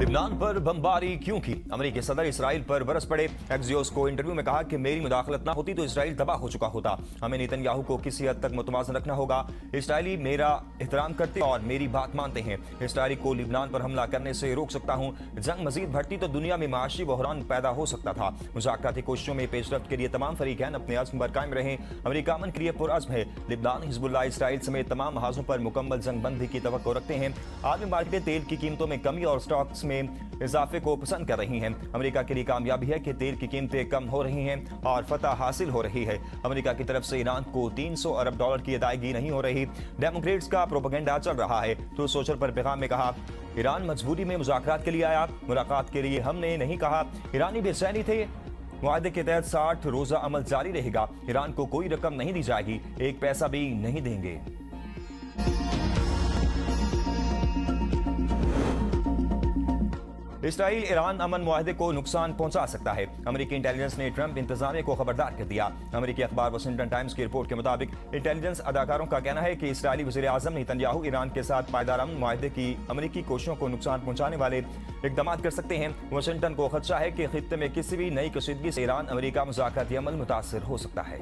लिबनान पर बमबारी क्यों की? अमेरिकी सदर इसराइल पर बरस पड़े। एक्सियोस को इंटरव्यू में कहा कि मेरी मुदाखलत ना होती तो इसराइल तबाह हो चुका होता। हमें नेतन्याहू को किसी हद तक मुतवाज़न रखना होगा। इसराइली मेरा एहतराम करते और मेरी बात मानते हैं। इसराइल को लिबनान पर हमला करने से रोक सकता हूँ। जंग मजीद बढ़ती तो दुनिया में माशी बहरान पैदा हो सकता था। मुज़ाकराती कोशिशों में पेशरफ्त के लिए तमाम फरीकैन अपने अज़्म पर कायम रहें। अमेरिका अमन के लिए पुरअज़्म है। लिबनान, हिज़्बुल्लाह, इसराइल समेत तमाम महाजों पर मुकम्मल जंग बंदी की तवक्को रखते हैं। आलमी मार्केटें तेल की कीमतों में कमी और स्टॉक्स में इजाफे को पसंद कर रही हैं। अमेरिका के लिए कामयाबी है कि तेल की कीमतें कम हो रही हैं और फतह हासिल हो रही है। अमेरिका की तरफ से ईरान को 300 अरब डॉलर की अदायगी नहीं हो रही। डेमोक्रेट्स का प्रोपेगेंडा चल रहा है। तो सोशल पर पैगाम में कहा, ईरान मजबूरी में मुज़ाकरात के लिए आया, मुलाकात के लिए हमने नहीं कहा। ईरानी बेचैनी थे। मुआहदे के तहत 60 रोजा अमल जारी रहेगा। ईरान को कोई रकम नहीं दी जाएगी, एक पैसा भी नहीं देंगे। इसराइल ईरान अमन मुआहदे को नुकसान पहुंचा सकता है। अमेरिकी इंटेलिजेंस ने ट्रंप इंतजामिया को खबरदार कर दिया। अमेरिकी अखबार वाशिंगटन टाइम्स की रिपोर्ट के मुताबिक इंटेलिजेंस अदाकारों का कहना है कि इसराइली वज़ीर आज़म नेतन्याहू ईरान के साथ पायदार अमन मुआहदे की अमेरिकी कोशिशों को नुकसान पहुंचाने वाले इक़दाम कर सकते हैं। वाशिंगटन को खदशा है कि खित्ते में किसी भी नई कशीदगी से ईरान अमेरिका मुज़ाकराती अमल मुतासर हो सकता है।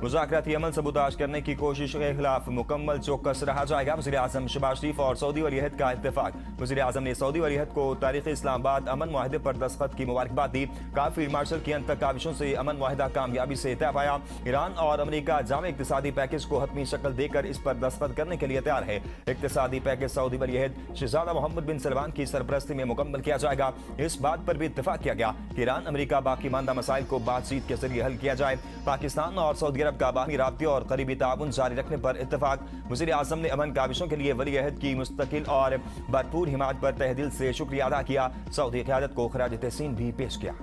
मुज़ाकराती अमल सबूताज करने की कोशिश के खिलाफ मुकम्मल चौकस रहा जाएगा। वज़ीर आज़म शहबाज शरीफ और सऊदी वलीअहद का इत्तेफाक। वज़ीर आज़म ने सऊदी वलीअहद को तारीख़ी इस्लामाबाद अमन मुआहदे पर दस्तखत की मुबारकबाद दी। कहा, फील्ड मार्शल की अंतक काविशों से अमन मुआहदा कामयाबी से तय पाया। ईरान और अमेरिका जामे इक़्तिसादी पैकेज को हतमी शक्ल देकर इस पर दस्तखत करने के लिए तैयार है। इक़्तिसादी पैकेज सऊदी वलीअहद शहज़ादा मोहम्मद बिन सलमान की सरपरस्ती में मुकम्मल किया जाएगा। इस बात पर भी इत्तेफाक किया गया कि ईरान अमेरिका बाकी मानदा मसाइल को बातचीत के जरिए हल किया जाए। पाकिस्तान और सऊदी अरब का बाहमी राब्ते और करीबी ताउन जारी रखने पर इत्तेफाक। वज़ीर आज़म ने अमन काविशों के लिए वलीअहद की मुस्तकिल और भरपूर हिमायत पर तहे दिल से शुक्रिया अदा किया। सऊदी क़यादत को खराज तहसीन भी पेश किया।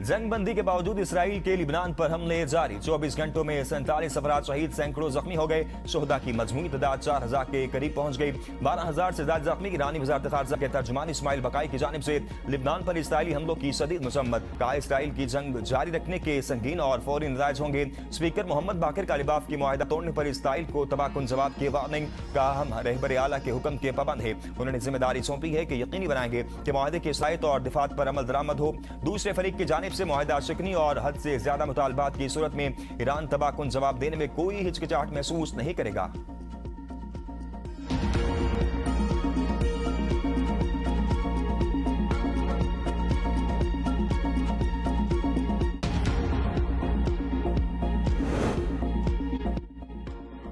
जंग बंदी के बावजूद इसराइल के लिबनान पर हमले जारी। 24 घंटों में 47 अफराद शहीद, सैकड़ों जख्मी हो गए। शोहदा की मजमूई तादाद 4000 के करीब पहुंच गई। 12000 से ज्यादा जख्मी। ईरानी वज़ारत ख़ारजा के तर्जुमान इस्माइल बकाई की जानिब से लिबनान पर इसराइली हमलों की शदीद मजम्मत। कहा, इसराइल की जंग जारी रखने के संगीन और फौरी नताइज होंगे। स्पीकर मोहम्मद बाकिर कालिबाफ की मुआहदा तोड़ने पर इसराइल को तबाहकुन जवाब की वार्निंग। कहा, हम रहबर आला के हुक्म के पाबंद है। उन्होंने जिम्मेदारी सौंपी है कि यकीनी बनाएंगे कि मुआहदे की इस्लाहत और दिफात पर अमल दरामद हो। दूसरे फरीक की जानिब से मुआहदा शिकनी और हद से ज्यादा मुतालबात की सूरत में ईरान तबाहकुन जवाब देने में कोई हिचकिचाहट महसूस नहीं करेगा।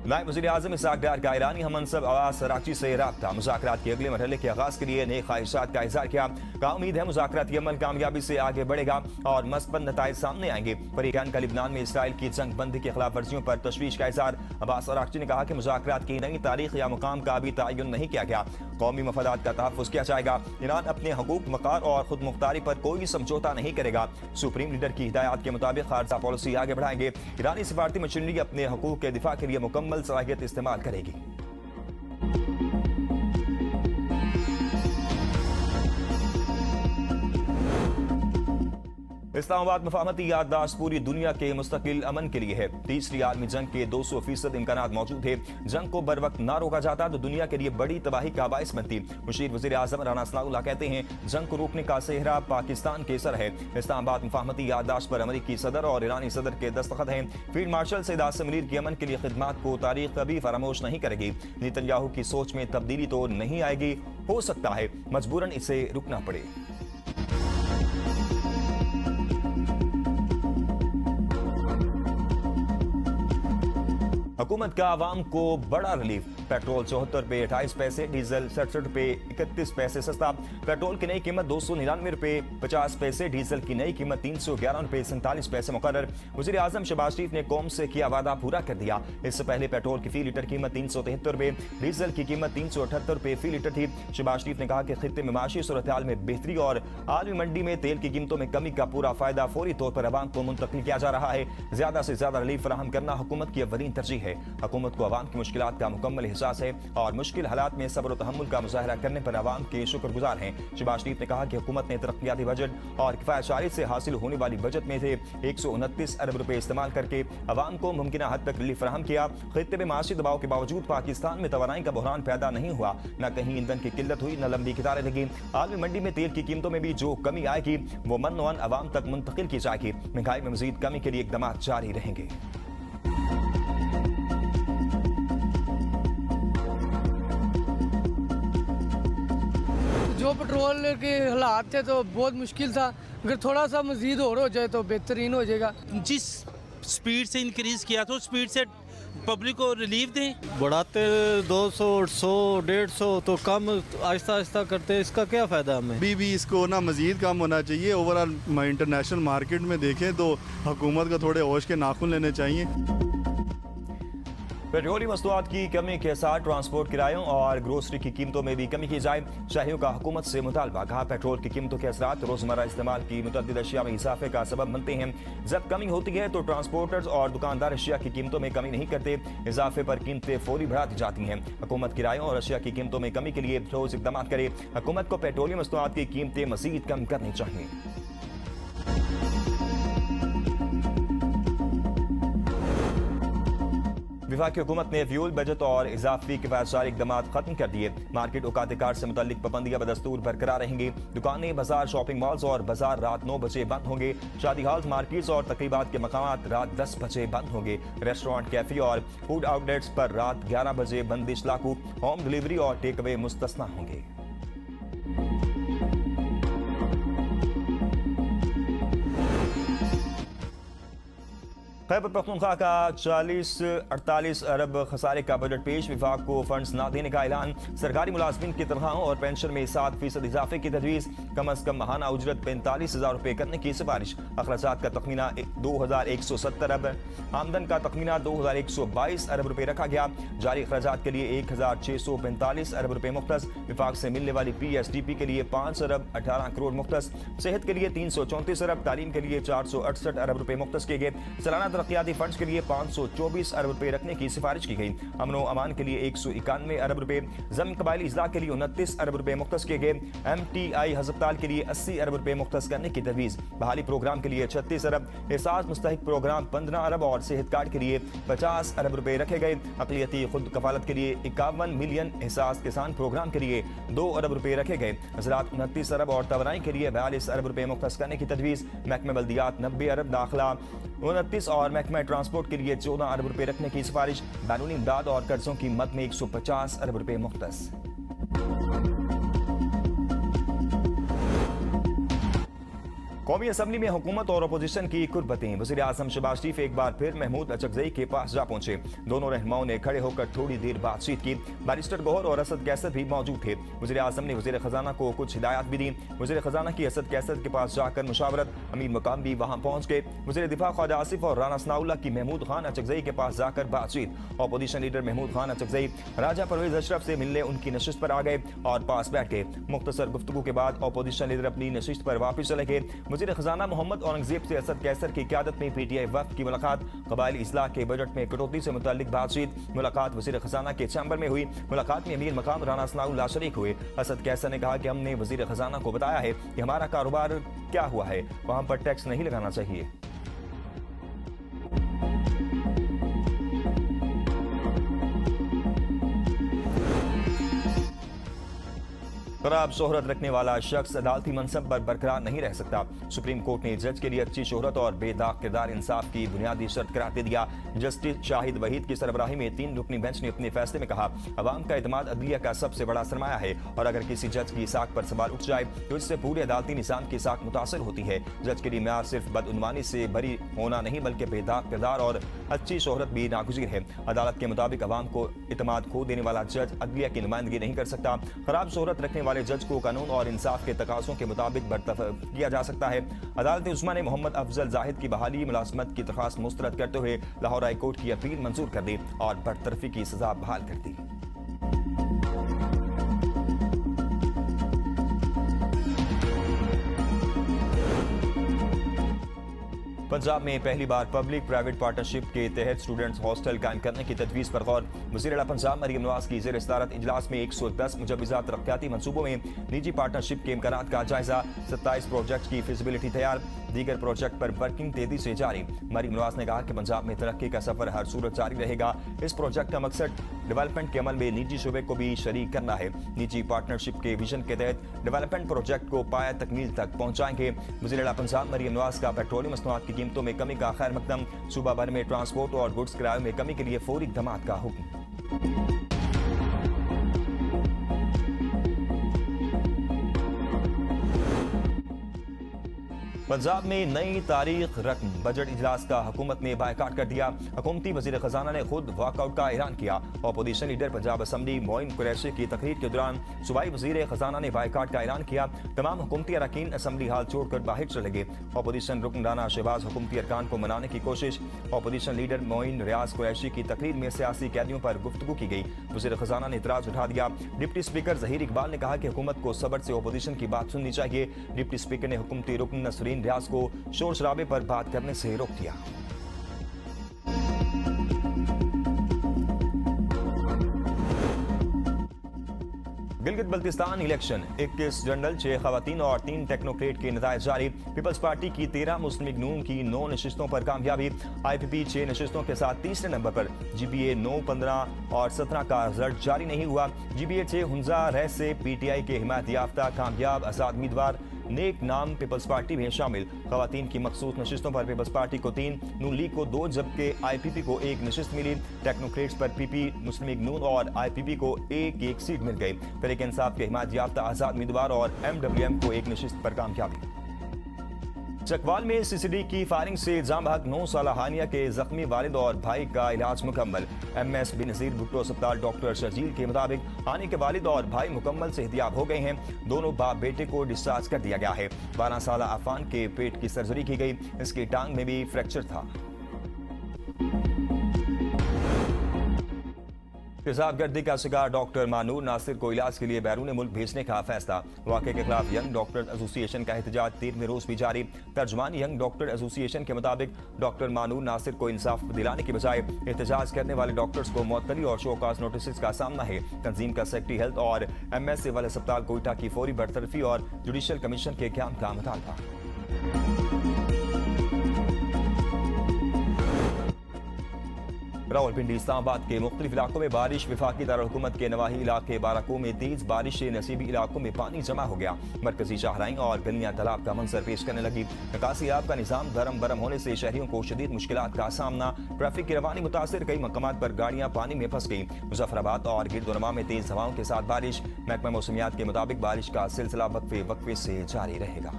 नायब वज़ीर आज़म इसहाक़ डार का ईरानी हममनसब अब्बास अराग़ची से राब्ता। मुज़ाकरात के अगले मरहले के आगाज़ के लिए नई ख्वाहिशात का इज़हार किया। कहा, उम्मीद है मुज़ाकराती अमल कामयाबी से आगे बढ़ेगा और मस्बत नताइज सामने आएंगे। फरीक़ैन का लिबनान में इसराइल की जंग बंदी की खिलाफ वर्जियों पर तशवीश का इज़हार। अब्बास अराग़ची ने कहा कि मुज़ाकरात की नई तारीख या मुकाम का अभी तयन नहीं किया गया। कौमी मफादात का तहफ़्फ़ुज़ किया जाएगा। ईरान अपने हकूक़, वक़ार और खुद मुख्तारी पर कोई समझौता नहीं करेगा। सुप्रीम लीडर की हिदायत के मुताबिक खारजा पॉलिसी आगे बढ़ाएंगे। ईरानी सिफारती मशीनरी अपने हकूक़ के दिफा के लिए मुकम्मल सलाहियत इस्तेमाल करेगी। इस्लामाबाद मफाहमती याददाश्त पूरी दुनिया के मुस्तकिल अमन के लिए है। तीसरी आलमी जंग के 200% इम्कानात मौजूद है। जंग को बर वक्त ना रोका जाता तो दुनिया के लिए बड़ी तबाही का बाइस बनती। मुशीर वज़ीर आज़म राना सनाउल्लाह कहते हैं, जंग को रोकने का सेहरा पाकिस्तान के सर है। इस्लामाबाद मफाहमती याददाश्त पर अमेरिकी सदर और ईरानी सदर के दस्तखत हैं। फील्ड मार्शल सईद आसिम मुनीर की अमन के लिए खिदमात को तारीख कभी फरामोश नहीं करेगी। नेतन्याहू की सोच में तब्दीली तो नहीं आएगी, हो सकता है मजबूरन इसे रुकना पड़े। हुकूमत का आवाम को बड़ा रिलीफ। पेट्रोल 74 रुपये 28 पैसे, डीजल 67 रुपये 31 पैसे सस्ता। पेट्रोल की नई कीमत 299 रुपये 50 पैसे, डीजल की नई कीमत 311 रुपये 47 पैसे मुकर्रर। वज़ीर आज़म शहबाज शरीफ ने कौम से किया वादा पूरा कर दिया। इससे पहले पेट्रोल की फी लीटर कीमत 373 रुपये, डीजल की कीमत 378 रुपये फी लीटर थी। शहबाज शरीफ ने कहा कि खित्ते में माशी सूरत हाल में बेहतरी और आलमी मंडी में तेल की कीमतों में कमी का पूरा फायदा फौरी तौर पर अवाम को मुंतकिल किया जा रहा है। ज्यादा से ज्यादा रिलीफ फराहम करना हुकूमत की अव्वलीन तरजीह है। है। हुकूमत को अवाम की मुश्किलात का मुकम्मल एहसास है और मुश्किल हालात में सब्र और तहम्मुल का मुजाहरा करने पर अवाम के शुक्रगुजार हैं। शहबाज शरीफ ने कहा कि हुकूमत ने तरक्याती बजट और किफायतशारी से हासिल होने वाली बजट में से 129 अरब रुपए इस्तेमाल करके अवाम को मुमकिन हद तक रिलीफ फराहम किया। खित्ते में माशी दबाव के बावजूद पाकिस्तान में तवानाई का बहरान पैदा नहीं हुआ, न कहीं ईंधन की किल्लत हुई, न लंबी कितारें लगी। आलमी मंडी में तेल की कीमतों में भी जो कमी आएगी वो मन अवाम तक मुंतकिल की जाएगी। महंगाई में मजीद कमी के लिए इकदाम जारी रहेंगे। जो पेट्रोल के हालात थे तो बहुत मुश्किल था, अगर थोड़ा सा मजीद और हो जाए तो बेहतरीन हो जाएगा। जिस स्पीड से इंक्रीज किया तो स्पीड से पब्लिक को रिलीफ दें। बढ़ाते 200, 100, 150 तो कम आहिस्ता आहिस्ता करते, इसका क्या फ़ायदा हमें? भी इसको ना मज़ीद कम होना चाहिए। ओवरऑल इंटरनेशनल मार्केट में देखें तो हुकूमत को थोड़े होश के नाखून लेने चाहिए। पेट्रोलियम मसनूआत की कमी के साथ ट्रांसपोर्ट किरायों और ग्रोसरी की कीमतों में भी कमी की जाए। शहरियों का हुकूमत से मुतालबा। कहा पेट्रोल की कीमतों के असरात रोजमर्रा इस्तेमाल की मुतअद्दिद अशिया में इजाफे का सबब बनते हैं। जब कमी होती है तो ट्रांसपोर्टर्स और दुकानदार अशिया की कीमतों में कमी नहीं करते, इजाफे पर कीमतें फौरी बढ़ा दी जाती हैं। हुकूमत किरायों और अशिया की कीमतों में कमी के लिए ठोस इकदाम करे। हुकूमत को पेट्रोलियम मसनूआत की कीमतें मजीद कम करनी चाहिए। वफाकी हुकूमत ने फ्यूल बजट और इजाफी किफायतशारी इकदाम खत्म कर दिए। मार्केट औकात कार से मुतल्लिक पाबंदियां बदस्तूर बरकरार रहेंगी। दुकानें, बाजार, शॉपिंग मॉल्स और बाजार रात 9 बजे बंद होंगे। शादी हॉल्स, मार्केट्स और तकरीबात के मकामात रात 10 बजे बंद होंगे। रेस्टोरेंट, कैफे और फूड आउटलेट्स पर रात 11 बजे बंदिश लागू। होम डिलीवरी और टेक अवे मुस्तस्ना होंगे। खैबर पख्तूनख्वा का 40-48 अरब खसारे का बजट पेश। विभाग को फंड्स न देने का ऐलान। सरकारी मुलाजमिन की तनख्वाहों और पेंशन में 7% इजाफे की तजवीज़। कम अज कम माहाना उजरत 45,000 रुपये करने की सिफारिश। अखराजात का तखमीना 2170 अरब, आमदन का तखमीना 2122 अरब रुपये रखा गया। जारी अखराजात के लिए 1645 अरब रुपये मुख्तस। विभाग से मिलने वाली PSDP के लिए 5 अरब 18 करोड़ मुख्तस। सेहत के लिए 334 अरब, तालीम के लिए 468 अरब रुपये मुख्तस किए गए। सालाना तरक्याती फंड्स के लिए 524 अरब रुपए रखने की सिफारिश की गई। अमनो अमान के लिए 191 अरब रुपए, जमीन कबायली इजलाह के लिए 29 अरब रुपए मुख्तस किए गए। MTI हस्पताल के लिए 80 अरब रुपए मुख्तस करने की तजवीज़। बहाली प्रोग्राम के लिए 36 अरब, एहसास मुस्तहिक प्रोग्राम 15 अरब और सेहत कार्ड के लिए 50 अरब रुपए रखे गए। अक़लियती खुद कफालत के लिए 51 मिलियन, एहसास किसान प्रोग्राम के लिए 2 अरब रुपए रखे गए। ज़राअत 29 अरब और तवानाई के लिए 42 अरब रुपए मुख्तस करने की तजवीज़। महकमा बल्दियात 90 अरब, दाखिला 29 और महकमा ट्रांसपोर्ट के लिए 14 अरब रुपए रखने की सिफारिश। बैरूनी इमदाद और कर्जों की मद में 150 अरब रुपए मुख्तस। कौमी असम्बली में हुकूमत और अपोजिशन की कुर्बतें। वज़ीर आज़म शहबाज शरीफ एक बार फिर महमूद अचकज़ई के पास जा पहुंचे। दोनों रहनुमाओं ने खड़े होकर थोड़ी देर बातचीत की। बैरिस्टर गौहर और असद कैसर भी मौजूद थे। वज़ीर आज़म ने वज़ीर ख़जाना को कुछ हिदायत भी दी। वज़ीर ख़जाना की असद कैसर के पास जाकर मुशावरत। अमीर मकाम भी वहाँ पहुँच गए। वज़ीर दिफा ख्वाजा आसिफ और राना सनाउल्लाह की महमूद खान अचकज़ई के पास जाकर बातचीत। अपोजिशन लीडर महमूद खान अचकज़ई राजा परवेज़ अशरफ से मिलने उनकी नशिस्त पर आ गए और पास बैठ गए। मुख्तसर गुफ्तगू के बाद अपोजिशन लीडर अपनी नशिस्त पर वापस चले गए। वज़ीर ख़जाना मोहम्मद औरंगजेब से असद कैसर की क़यादत में PTI वफ़द की मुलाकात। कबायली इस्लाह के बजट में कटौती से मुताल्लिक बातचीत। मुलाकात वज़ीर ख़जाना के चैम्बर में हुई। मुलाकात में अमीर मकाम राना सनाउल्लाह शरीक हुए। असद कैसर ने कहा कि हमने वज़ीर ख़जाना को बताया है कि हमारा कारोबार क्या हुआ है, वहाँ पर टैक्स नहीं लगाना चाहिए। खराब शोहरत रखने वाला शख्स अदालती मनसब पर बरकरार नहीं रह सकता। सुप्रीम कोर्ट ने जज के लिए अच्छी शोहरत और बेदाग किरदार इंसाफ की बुनियादी शर्त करार दे दिया। जस्टिस शाहिद वहीद की सरबराही में 3 रुकनी बेंच ने अपने फैसले में कहा, अवाम का एतमाद अदलिया का सबसे बड़ा सरमाया है और अगर किसी जज की साख पर सवाल उठ जाए तो इससे पूरे अदालती निज़ाम की साख मुतासर होती है। जज के लिए म्यार सिर्फ बदउनवानी से बरी होना नहीं बल्कि बेदाग किरदार और अच्छी शोहरत भी नागुज़ीर है। अदालत के मुताबिक अवाम को एतमाद खो देने वाला जज अदलिया की नुमाइंदगी नहीं कर सकता। खराब शोहरत रखने वाले जज को कानून और इंसाफ के तकाज़ों के मुताबिक बरतरफ किया जा सकता है। अदालत उस्मा ने मोहम्मद अफजल जाहिद की बहाली मुलाजमत की दरख्वास्त मुस्तरद करते हुए लाहौर हाई कोर्ट की अपील मंजूर कर दी और बरतरफी की सजा बहाल कर दी। पंजाब में पहली बार पब्लिक प्राइवेट पार्टनरशिप के तहत स्टूडेंट्स हॉस्टल कायम करने की तजवीज़ पर गौर। वज़ीर आला पंजाब मरियम नवाज की ज़ेर सदारत इजलास में 110 मुजव्वज़ा तरक्याती मनसूबों में निजी पार्टनरशिप के इम्कानात का जायजा। 27 प्रोजेक्ट की फिजिबिलिटी तैयार, दीगर प्रोजेक्ट पर वर्किंग तेजी से जारी। मरियम नवाज ने कहा कि पंजाब में तरक्की का सफर हर सूरत जारी रहेगा। इस प्रोजेक्ट का मकसद डेवलपमेंट के अमल में निजी शोबे को भी शरीक करना है। निजी पार्टनरशिप के विजन के तहत डेवलपमेंट प्रोजेक्ट को पाया तकमील तक पहुंचाएंगे। वज़ीर आला पंजाब मरियम नवाज का पेट्रोलियम मसनूआत की कीमतों में कमी का खैर मकदम। सूबा भर में ट्रांसपोर्ट और गुड्स किराए में कमी के लिए फौरी इक़दामात का हुक्म। पंजाब में नई तारीख रकम। बजट इजलास का हुकूमत ने बायकाट कर दिया। हुकूमती वजीर खजाना ने खुद वॉकआउट का ऐलान किया। Opposition leader Punjab assembly Moin Qureshi की तकरीर के दौरान सूबाई वजीर खजाना ने बायकाट का ऐलान किया। तमाम हुकूमती अरकान असम्बली हाल छोड़कर बाहर चले गए। अपोजिशन रुकन राना शहबाज हुकूमती अरकान को मनाने की कोशिश। अपोजिशन लीडर मोइन रियाज कुरैशी की तकरीर में सियासी कैदियों पर गुफ्तगू की गई। वजीर खजाना ने इतराज उठा दिया। डिप्टी स्पीकर जहीर इकबाल ने कहा कि हुकूमत को सब्र से अपोजिशन की बात सुननी चाहिए। डिप्टी स्पीकर ने हुकूमती रुकन नसरीन रियाज को शोर शराबे पर बात करने से रोक दिया। गिलगित बल्तिस्तान इलेक्शन 21 जनरल 6 खवातीन और 3 टेक्नोक्रेट के नतायज जारी। पीपल्स पार्टी की 13 मुस्लिम लीग नून की 9 नशिस्तों पर कामयाबी। IPP 6 नशिस्तों के साथ तीसरे नंबर पर। GPA 9, 15 और 17 का रिजल्ट जारी नहीं हुआ। GPA 6 हुंजा रह से PTI के हिमायत याफ्ता कामयाब आजाद उम्मीदवार नेक नाम पीपल्स पार्टी में शामिल। खवातीन की मखसूस नशिस्तों पर पीपल्स पार्टी को 3, नून लीग को 2 जबकि IPP को 1 नशिस्त मिली। टेक्नोक्रेट्स पर PP, मुस्लिम लीग नून और IPP को एक सीट मिल गई। तहरीक इंसाफ के हिमायत याफ्ता आजाद उम्मीदवार और MWM को 1 नशिस्त पर कामयाबी। चकवाल में CCD की फायरिंग से जाम हक 9 साला हानिया के जख्मी वालिद और भाई का इलाज मुकम्मल। MS बेनज़ीर भुट्टो अस्पताल डॉक्टर शर्जील के मुताबिक हानिया के वालिद और भाई मुकम्मल सेहतियाब हो गए हैं। दोनों बाप बेटे को डिस्चार्ज कर दिया गया है। 12 साला अफान के पेट की सर्जरी की गई। इसकी टांग में भी फ्रैक्चर था। तेजाब गर्दी का शिकार डॉक्टर मानूर नासिर को इलाज के लिए बैरून मुल्क भेजने का फैसला। वाक़े के खिलाफ यंग डॉक्टर एसोसिएशन का एहतजाज 13वें रोज भी जारी। तर्जुमान यंग डॉक्टर एसोसिएशन के मुताबिक डॉक्टर मानूर नासिर को इंसाफ दिलाने की बजाय एहतजाज करने वाले डॉक्टर्स को मुअत्तली और शोकाज नोटिस का सामना है। तंजीम का सेक्रेटरी हेल्थ और MS सिविल अस्पताल कोयटा की फौरी बरतरफी और जुडिशल कमीशन के क़याम का मुतालबा। रावलपिंडी इस्लामाबाद के मुख्तलिफ इलाकों में बारिश। वफाकी दारुल-हुकूमत के नवाही इलाके बाराको में तेज बारिश से नसीबी इलाकों में पानी जमा हो गया। मरकजी शाहराइन और गलियां तालाब का मंजर पेश करने लगी। निकासी आब का निजाम गरम होने से शहरियों को शदीद मुश्किलात का सामना। ट्रैफिक की रवानी मुतासिर, कई मकामात पर गाड़ियां पानी में फंस गई। मुजफ्फराबाद और गिरदोनमा में तेज हवाओं के साथ बारिश। महकमा मौसमियात के मुताबिक बारिश का सिलसिला वक्फे से जारी रहेगा।